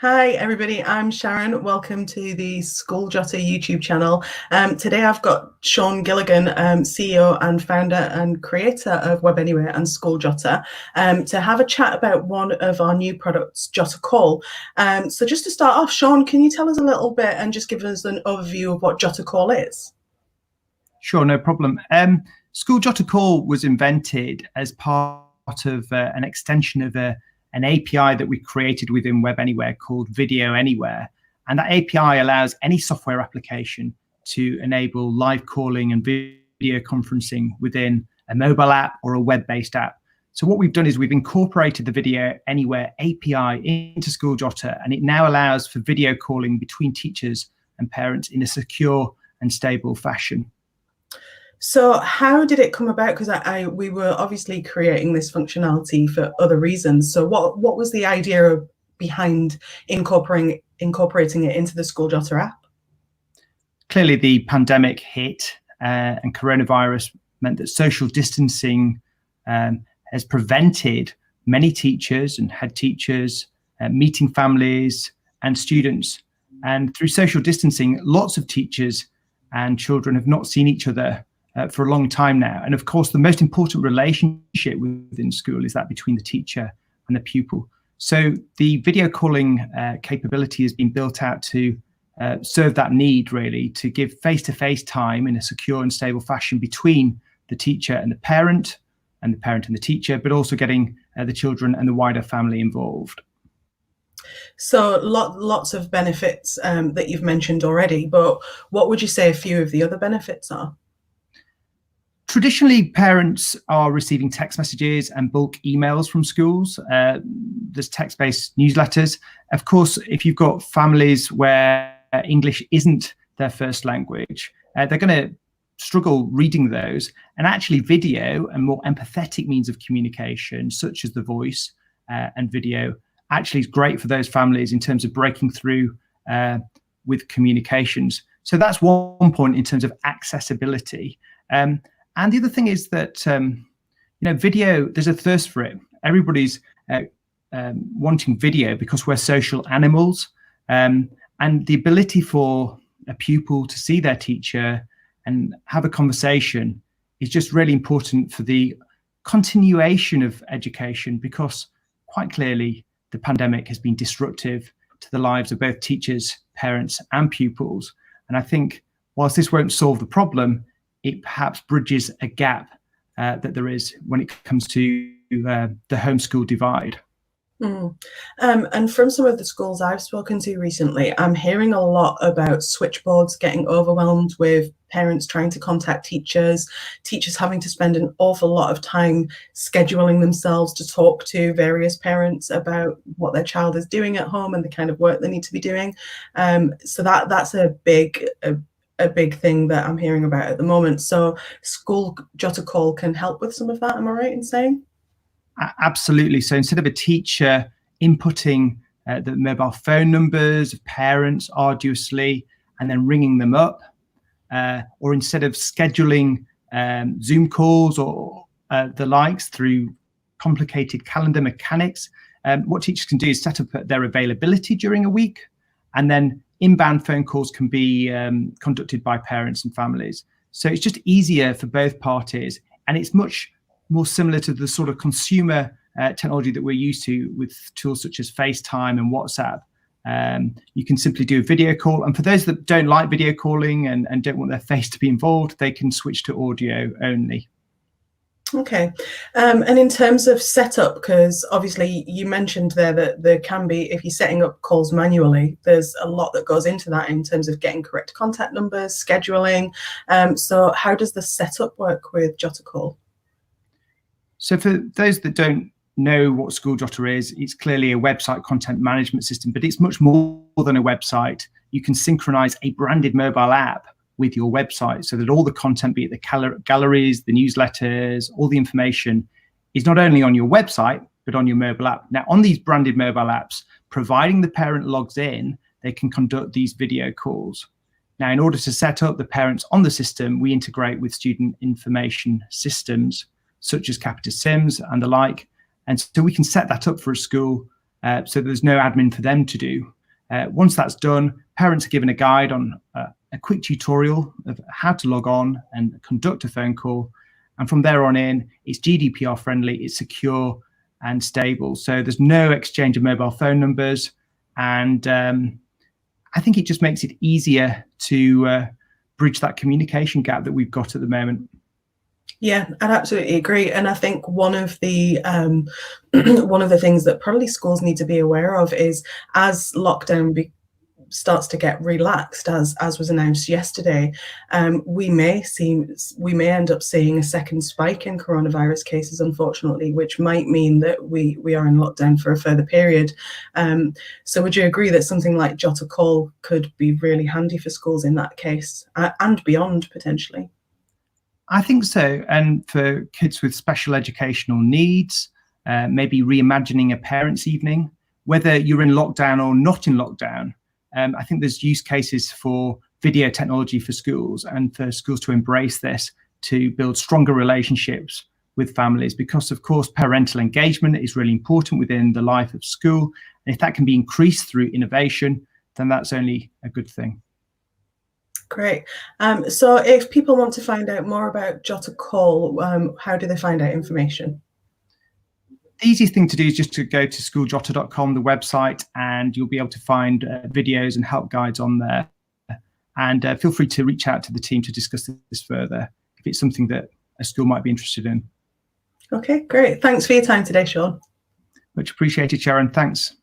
Hi everybody, I'm Sharon. Welcome to the School Jotter YouTube channel. Today I've got Sean Gilligan, CEO and founder and creator of Web Anywhere and School Jotter, to have a chat about one of our new products, Jotter Call. So just to start off, Sean, can you tell us a little bit and just give us an overview of what Jotter Call is? Sure, no problem. School Jotter Call was invented as part of an extension of an API that we created within Web Anywhere called Video Anywhere. And that API allows any software application to enable live calling and video conferencing within a mobile app or a web-based app. So what we've done is we've incorporated the Video Anywhere API into School Jotter, and it now allows for video calling between teachers and parents in a secure and stable fashion. So how did it come about? Because we were obviously creating this functionality for other reasons. So what was the idea behind incorporating it into the School Jotter app? Clearly, the pandemic hit and coronavirus meant that social distancing has prevented many teachers and head teachers meeting families and students. And through social distancing, lots of teachers and children have not seen each other for a long time now. And of course, the most important relationship within school is that between the teacher and the pupil. So the video calling capability has been built out to serve that need, really, to give face-to-face time in a secure and stable fashion between the teacher and the parent and the teacher, but also getting the children and the wider family involved. So lots of benefits that you've mentioned already, but what would you say a few of the other benefits are? Traditionally, parents are receiving text messages and bulk emails from schools. There's text-based newsletters. Of course, if you've got families where English isn't their first language, they're going to struggle reading those. And actually, video and more empathetic means of communication, such as the voice and video, actually is great for those families in terms of breaking through with communications. So that's one point in terms of accessibility. And the other thing is that, video, there's a thirst for it. Everybody's wanting video because we're social animals. And the ability for a pupil to see their teacher and have a conversation is just really important for the continuation of education, because quite clearly the pandemic has been disruptive to the lives of both teachers, parents and pupils. And I think whilst this won't solve the problem, it perhaps bridges a gap that there is when it comes to the homeschool divide. And from some of the schools I've spoken to recently, I'm hearing a lot about switchboards getting overwhelmed with parents trying to contact teachers having to spend an awful lot of time scheduling themselves to talk to various parents about what their child is doing at home and the kind of work they need to be doing. So that's a big thing that I'm hearing about at the moment. So School Jotter Call can help with some of that, am I right in saying? Absolutely. So instead of a teacher inputting the mobile phone numbers of parents arduously and then ringing them up, or instead of scheduling Zoom calls or the likes through complicated calendar mechanics, what teachers can do is set up their availability during a week, and then inbound phone calls can be conducted by parents and families. So it's just easier for both parties, and it's much more similar to the sort of consumer technology that we're used to with tools such as FaceTime and WhatsApp. You can simply do a video call, and for those that don't like video calling and don't want their face to be involved, they can switch to audio only. Okay. And in terms of setup, because obviously you mentioned there that there can be, if you're setting up calls manually, there's a lot that goes into that in terms of getting correct contact numbers, scheduling. So how does the setup work with Jotter Call? So for those that don't know what School Jotter is, it's clearly a website content management system, but it's much more than a website. You can synchronize a branded mobile app with your website so that all the content, be it the galleries, the newsletters, all the information is not only on your website, but on your mobile app. Now, on these branded mobile apps, providing the parent logs in, they can conduct these video calls. Now, in order to set up the parents on the system, we integrate with student information systems such as Capita Sims and the like. And so we can set that up for a school so there's no admin for them to do. Once that's done, parents are given a guide on a quick tutorial of how to log on and conduct a phone call. And from there on in, it's GDPR friendly, it's secure and stable. So there's no exchange of mobile phone numbers. And I think it just makes it easier to bridge that communication gap that we've got at the moment. Yeah, I'd absolutely agree. And I think one of the one of the things that probably schools need to be aware of is, as lockdown starts to get relaxed, as was announced yesterday, we may end up seeing a second spike in coronavirus cases, unfortunately, which might mean that we are in lockdown for a further period. So would you agree that something like Jotter Call could be really handy for schools in that case, and beyond potentially? I think so. And for kids with special educational needs, maybe reimagining a parents' evening, whether you're in lockdown or not in lockdown, I think there's use cases for video technology for schools, and for schools to embrace this to build stronger relationships with families, because of course parental engagement is really important within the life of school. And if that can be increased through innovation, then that's only a good thing. Great. So if people want to find out more about Jotter Call, how do they find out information? The easiest thing to do is just to go to schooljotter.com, the website, and you'll be able to find videos and help guides on there. And feel free to reach out to the team to discuss this further if it's something that a school might be interested in. Okay, great. Thanks for your time today, Sean. Much appreciated, Sharon. Thanks.